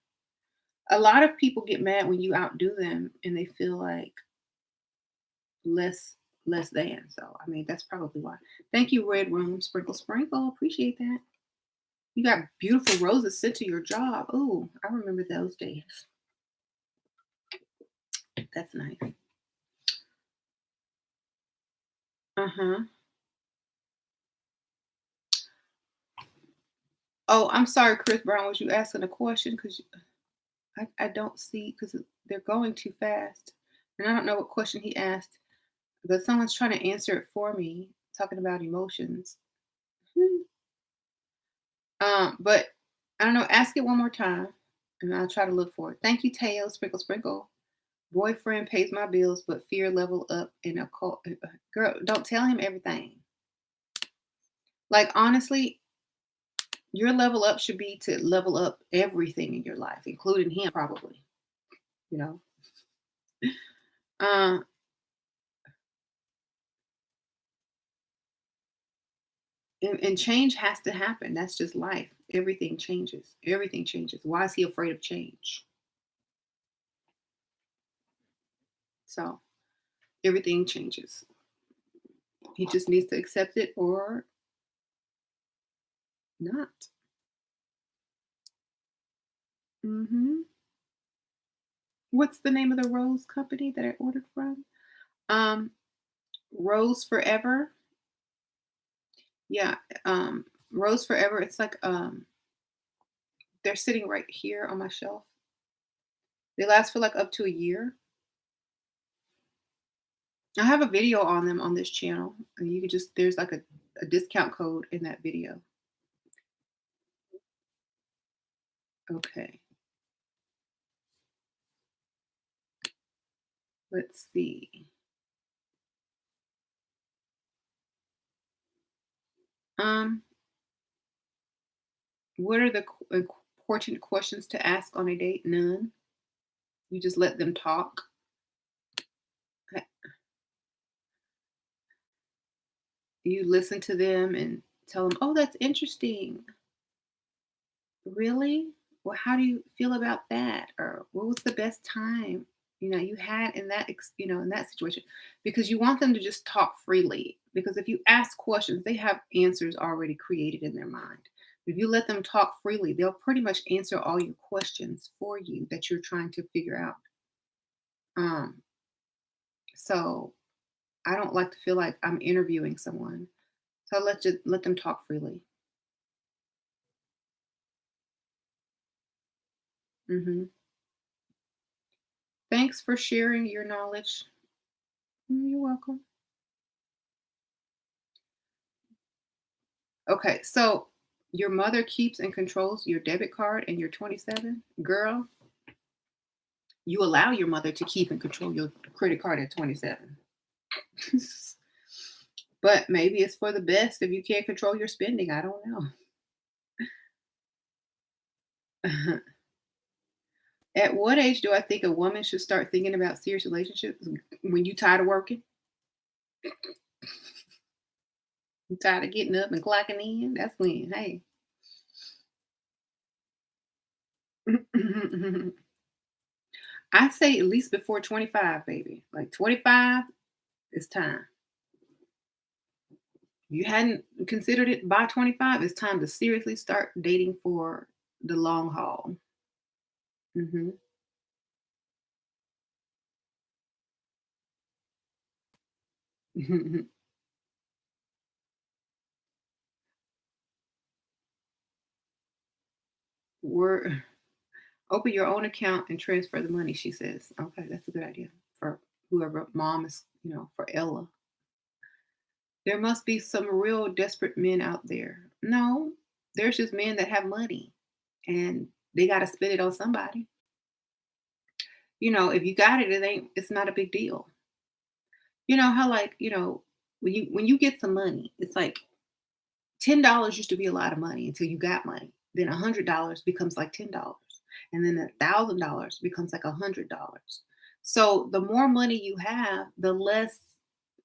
A lot of people get mad when you outdo them and they feel like less less than. So I mean that's probably why. Thank you, Red Room. Sprinkle, sprinkle. Appreciate that. You got beautiful roses sent to your job. Ooh, I remember those days. That's nice. Uh-huh. Oh, I'm sorry, Chris Brown. Was you asking a question? Because I don't see because they're going too fast, and I don't know what question he asked. But someone's trying to answer it for me, talking about emotions. Hmm. But I don't know. Ask it one more time, and I'll try to look for it. Thank you, Teo. Sprinkle, sprinkle. Boyfriend pays my bills, but fear level up in a cult. Girl, don't tell him everything. Like honestly, your level up should be to level up everything in your life, including him, probably. You know. Uh, and change has to happen. That's just life. Everything changes. Everything changes. Why is he afraid of change? So everything changes. He just needs to accept it or not. Hmm. What's the name of the rose company that I ordered from? Um, Rose Forever. Yeah, Rose Forever. It's like they're sitting right here on my shelf. They last for like up to a year. I have a video on them on this channel, and you could just there's like a discount code in that video. Okay, let's see. Um, what are the important questions to ask on a date? None. You just let them talk. Uh, You listen to them and tell them, "Oh, that's interesting. Really? Well, how do you feel about that? Or what was the best time you had in that in that situation?" Because you want them to just talk freely. Because if you ask questions, they have answers already created in their mind. If you let them talk freely, they'll pretty much answer all your questions for you that you're trying to figure out. Um, so I don't like to feel like I'm interviewing someone. So let them talk freely. Hmm. Thanks for sharing your knowledge. You're welcome. Okay, so your mother keeps and controls your debit card and you're 27? Girl, you allow your mother to keep and control your credit card at 27. But maybe it's for the best if you can't control your spending. I don't know. At what age do I think a woman should start thinking about serious relationships? When you tired of working? You tired of getting up and clocking in? That's when, hey. I say at least before 25, baby. Like 25, it's time. You hadn't considered it by 25, it's time to seriously start dating for the long haul. Mhm. We're open your own account and transfer the money, she says. Okay, that's a good idea for whoever mom is, for Ella. There must be some real desperate men out there. No, there's just men that have money and they got to spend it on somebody. If you got it, it's not a big deal. You know how like, when you get some money, it's like $10 used to be a lot of money until you got money. Then $100 becomes like $10. And then $1,000 becomes like $100. So the more money you have, the less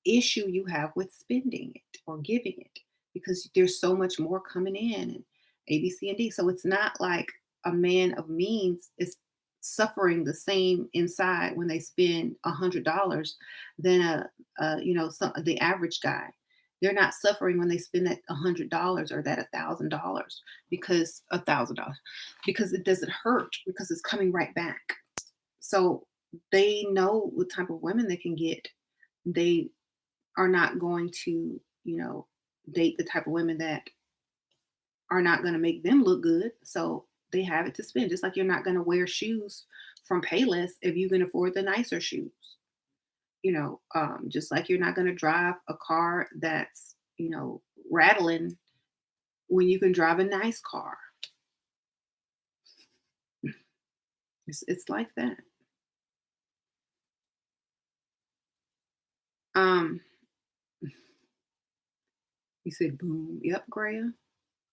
issue you have with spending it or giving it because there's so much more coming in and A, B, C, and D. So it's not like a man of means is suffering the same inside when they spend $100 than the average guy. They're not suffering when they spend that $100 or that $1,000 because $1,000 because it doesn't hurt because it's coming right back. So they know what type of women they can get. They are not going to, date the type of women that are not going to make them look good. So they have it to spend. Just like you're not going to wear shoes from Payless if you can afford the nicer shoes. Just like you're not going to drive a car that's, rattling when you can drive a nice car. It's like that. Um, you said boom. Yep, Graham.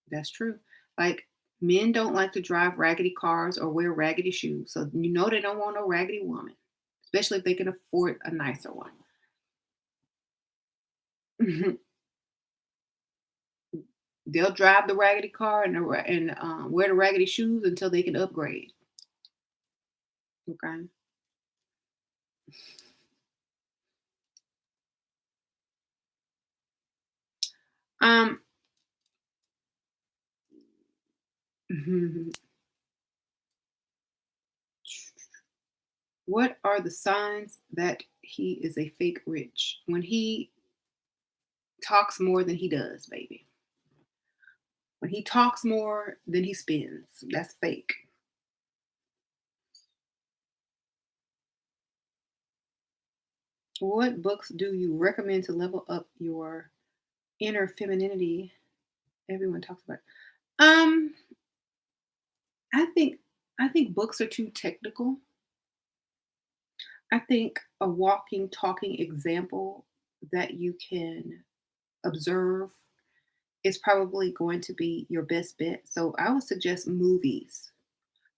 That's true. Like men don't like to drive raggedy cars or wear raggedy shoes. So they don't want no raggedy woman, especially if they can afford a nicer one. They'll drive the raggedy car and wear the raggedy shoes until they can upgrade. Okay. Um. What are the signs that he is a fake rich? When he talks more than he does, baby. When he talks more than he spends, that's fake. What books do you recommend to level up your inner femininity? Everyone talks about. Um, I think I think books are too technical. I think a walking, talking example that you can observe is probably going to be your best bet. So I would suggest movies.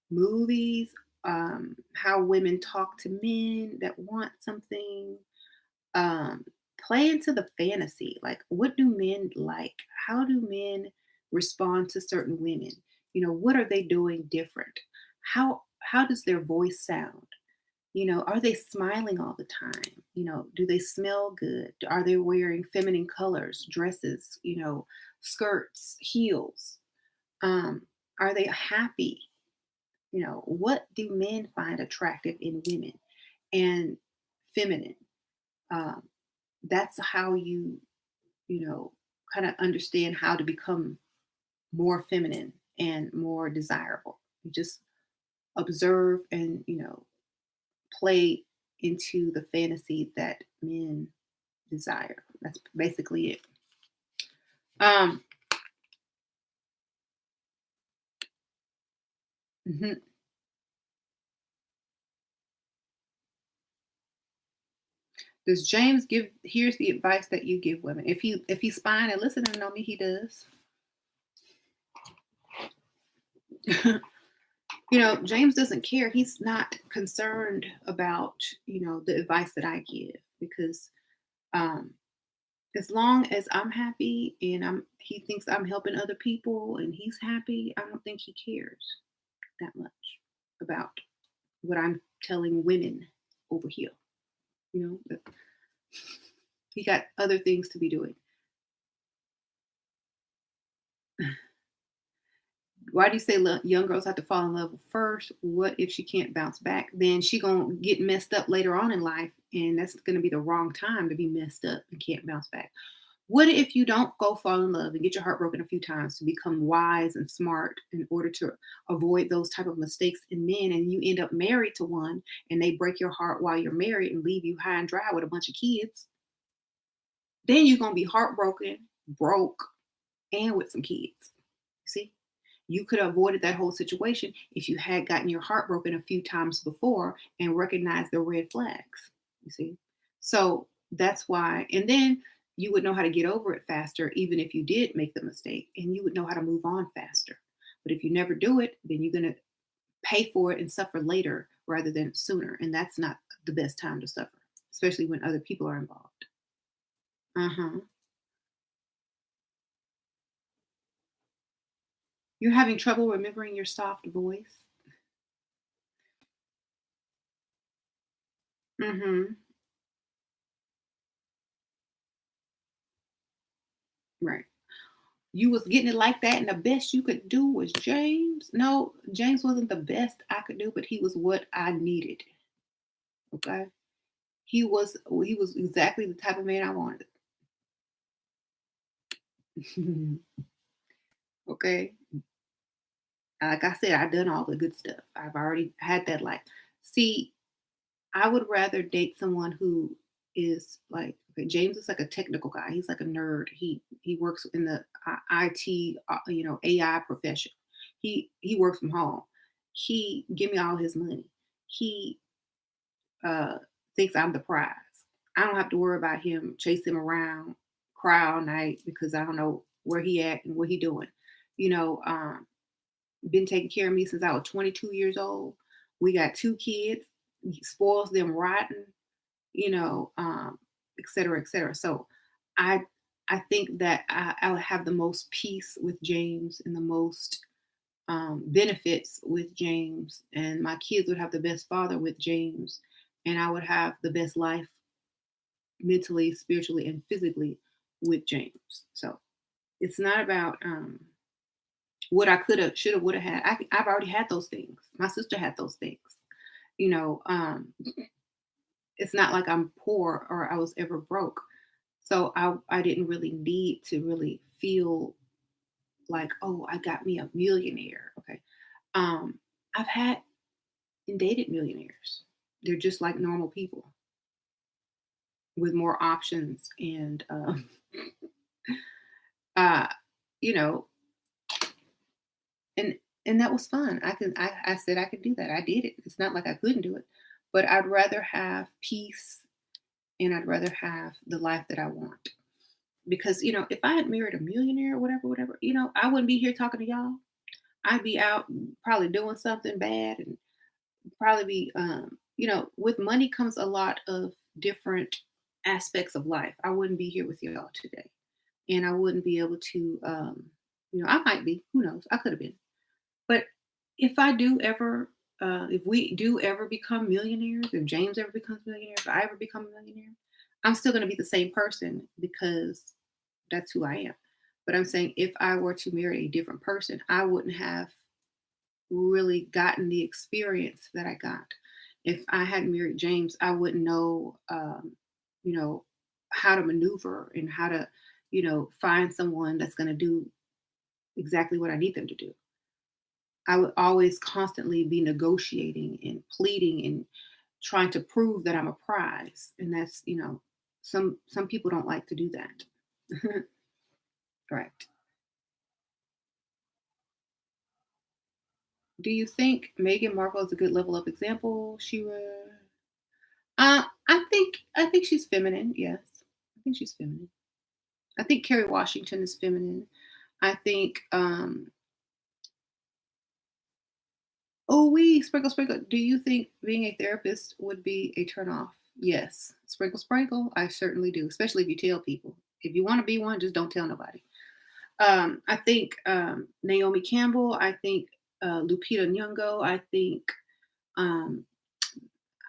Movies, how women talk to men that want something, um, play into the fantasy. Like, what do men like? How do men respond to certain women? What are they doing different? How does their voice sound? Are they smiling all the time? Do they smell good? Are they wearing feminine colors, dresses, skirts, heels? Um, are they happy? What do men find attractive in women and feminine? Um, that's how you know, kind of understand how to become more feminine and more desirable. You just observe and, play into the fantasy that men desire. That's basically it. Um, mhm. Does James give? Here's the advice that you give women. If he's fine and listening on me, he does. James doesn't care. He's not concerned about the advice that I give because um, as long as I'm happy and he thinks I'm helping other people and he's happy, I don't think he cares that much about what I'm telling women over here. But he got other things to be doing. Why do you say young girls have to fall in love first? What if she can't bounce back? Then she gonna get messed up later on in life and that's going to be the wrong time to be messed up and can't bounce back. What if you don't go fall in love and get your heart broken a few times to become wise and smart in order to avoid those type of mistakes in men, and you end up married to one and they break your heart while you're married and leave you high and dry with a bunch of kids? Then you're gonna be heartbroken, broke, and with some kids. See? You could have avoided that whole situation if you had gotten your heart broken a few times before and recognized the red flags. You see? So that's why, and then you would know how to get over it faster, even if you did make the mistake, and you would know how to move on faster. But if you never do it, then you're going to pay for it and suffer later rather than sooner. And that's not the best time to suffer, especially when other people are involved. Uh huh. You're having trouble remembering your soft voice. Mm hmm. Right. You was getting it like that, and the best you could do was James. No, James wasn't the best I could do, but he was what I needed. Okay, he was exactly the type of man I wanted. Okay, like I said, I've done all the good stuff. I've already had that life. See, I would rather date someone who is like, okay, James is like a technical guy. He's like a nerd. He works in the IT, AI profession. He works from home. He give me all his money. He uh thinks I'm the prize. I don't have to worry about him, chase him around, cry all night because I don't know where he at and what he doing. You know, been taking care of me since I was 22 years old. We got two kids. He spoils them rotten, et cetera, et cetera. So I I think that I would have the most peace with James and the most benefits with James, and my kids would have the best father with James, and I would have the best life mentally, spiritually, and physically with James. So it's not about what I could have, should have, would have had. I've already had those things. My sister had those things. You know, it's not like I'm poor or I was ever broke. So I didn't really need to really feel like, oh, I got me a millionaire. Okay. Um, I've had and dated millionaires. They're just like normal people with more options and uh you know and that was fun. I said I could do that. I did it. It's not like I couldn't do it. But I'd rather have peace and I'd rather have the life that I want. Because, if I had married a millionaire or whatever, whatever, I wouldn't be here talking to y'all. I'd be out probably doing something bad and probably be, with money comes a lot of different aspects of life. I wouldn't be here with y'all today. And I wouldn't be able to, I might be, who knows? I could have been. But if we do ever become millionaires, if James ever becomes a millionaire, if I ever become a millionaire, I'm still going to be the same person because that's who I am. But I'm saying if I were to marry a different person, I wouldn't have really gotten the experience that I got. If I had married James, I wouldn't know, you know, how to maneuver and how to, find someone that's going to do exactly what I need them to do. I would always constantly be negotiating and pleading and trying to prove that I'm a prize. And that's, some people don't like to do that. Correct. Do you think Meghan Markle is a good level of example? I think she's feminine. Yes, I think she's feminine. I think Kerry Washington is feminine. I think oh, we sprinkle, sprinkle. Do you think being a therapist would be a turnoff? Yes. Sprinkle, sprinkle. I certainly do, especially if you tell people. If you want to be one, just don't tell nobody. I think Naomi Campbell. I think Lupita Nyong'o. I think um,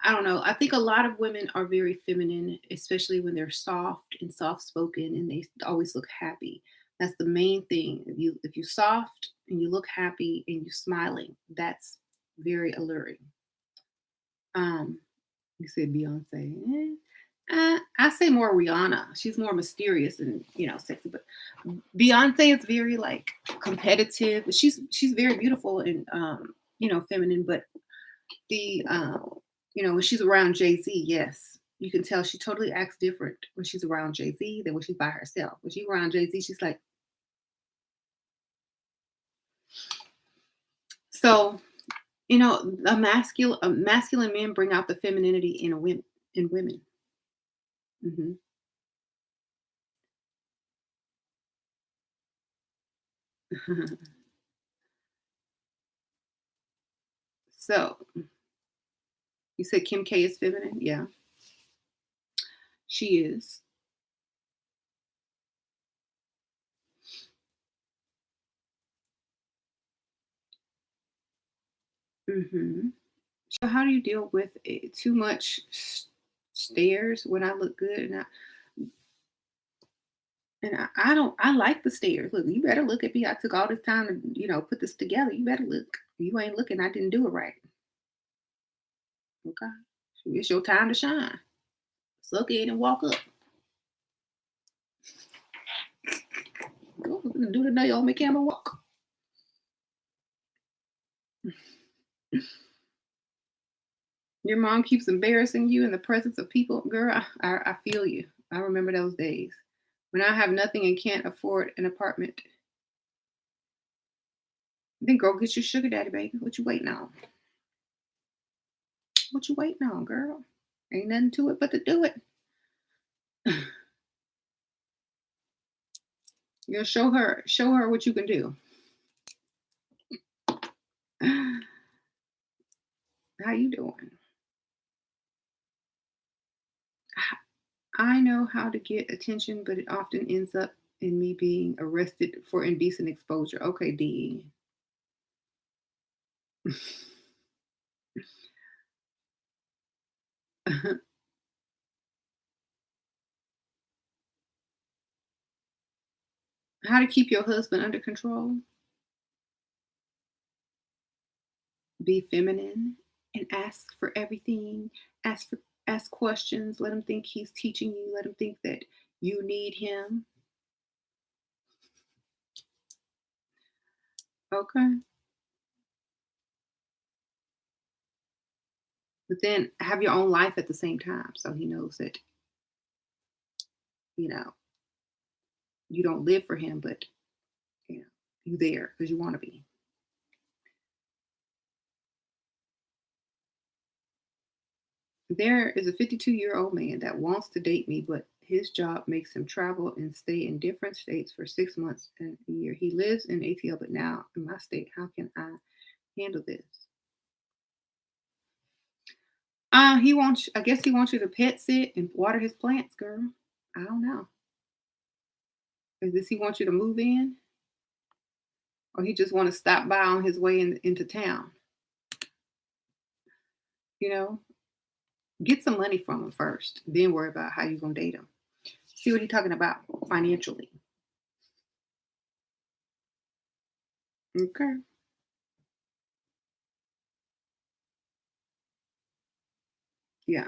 I don't know. I think a lot of women are very feminine, especially when they're soft and soft spoken, and they always look happy. That's the main thing. If you soft and you look happy and you're smiling, that's very alluring. Um, You said Beyonce. I say more Rihanna. She's more mysterious and sexy, but Beyonce is very like competitive. She's very beautiful and feminine, but the when she's around Jay-Z, yes, you can tell she totally acts different when she's around Jay-Z than when she's by herself. When she's around Jay-Z, she's like so. Masculine men bring out the femininity in women. Hmm. So you said Kim K is feminine? Yeah, she is. Hmm. So how do you deal with too much stares when I look good and I don't I like the stares. Look, you better look at me. I took all this time to put this together. You better look. You ain't looking. I didn't do it right. Okay, it's your time to shine. Suck it and walk up. Go do the Naomi Campbell walk. Your mom keeps embarrassing you in the presence of people. Girl, I feel you. I remember those days when I have nothing and can't afford an apartment. Then go get your sugar daddy, baby. What you waiting on? What you waiting on, girl? Ain't nothing to it but to do it. Show her what you can do. How you doing? I know how to get attention, but it often ends up in me being arrested for indecent exposure. Okay, D. How to keep your husband under control? Be feminine and ask for everything. Ask questions. Let him think he's teaching you. Let him think that you need him. Okay. But then have your own life at the same time so he knows that, you know, you don't live for him, but you know, you there because you want to be. There is a 52-year-old man that wants to date me, but his job makes him travel and stay in different states for 6 months and a year. He lives in ATL, but now in my state. How can I handle this? I guess he wants you to pet sit and water his plants, girl. I don't know. Does he want you to move in? Or he just want to stop by on his way into town? You know, get some money from him first, then worry about how you're gonna date him. See what he's talking about financially. Okay. Yeah.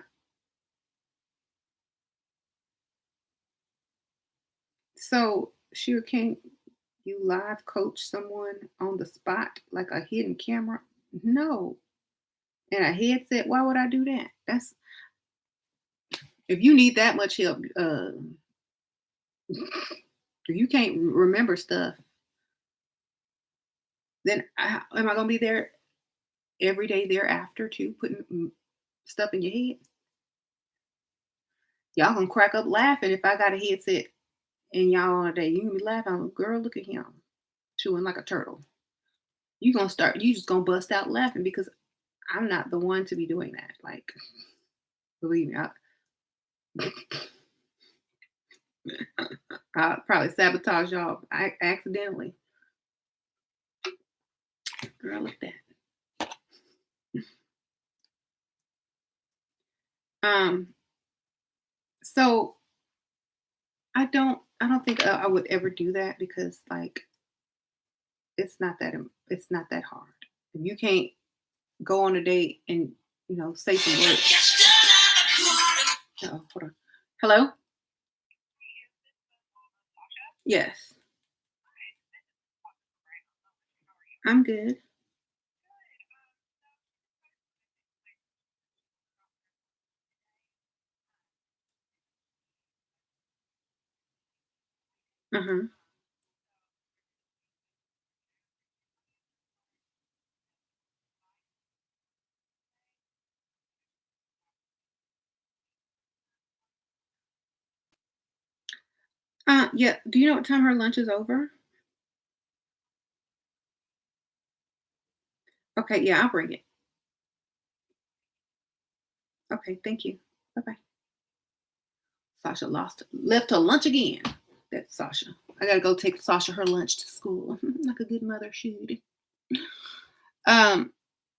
So, sure, can you live coach someone on the spot like a hidden camera? No. And a headset, why would I do that? That's if you need that much help, if you can't remember stuff, then am I gonna be there every day thereafter too, putting stuff in your head? Y'all gonna crack up laughing if I got a headset and y'all on a day. You gonna be laughing, girl, look at him chewing like a turtle. You just gonna bust out laughing because I'm not the one to be doing that. Like, believe me, I probably sabotage y'all accidentally. Girl, look at that. Um, so I don't think I would ever do that because like it's not that hard. If you can't go on a date and say some words. Oh, hold on. Hello? Yes. I'm good. Uh-huh. Yeah. Do you know what time her lunch is over? Okay, yeah, I'll bring it. Okay, thank you. Bye-bye. Sasha left her lunch again. That's Sasha. I gotta go take Sasha her lunch to school. Like a good mother should. Um,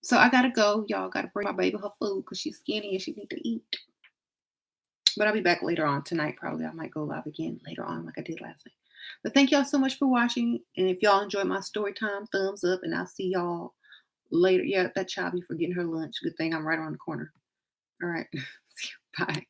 so I gotta go. Y'all gotta bring my baby her food because she's skinny and she need to eat. But I'll be back later on tonight. Probably I might go live again later on like I did last night. But thank y'all so much for watching. And if y'all enjoyed my story time, thumbs up, and I'll see y'all later. Yeah, that child be forgetting her lunch. Good thing I'm right around the corner. All right. Bye.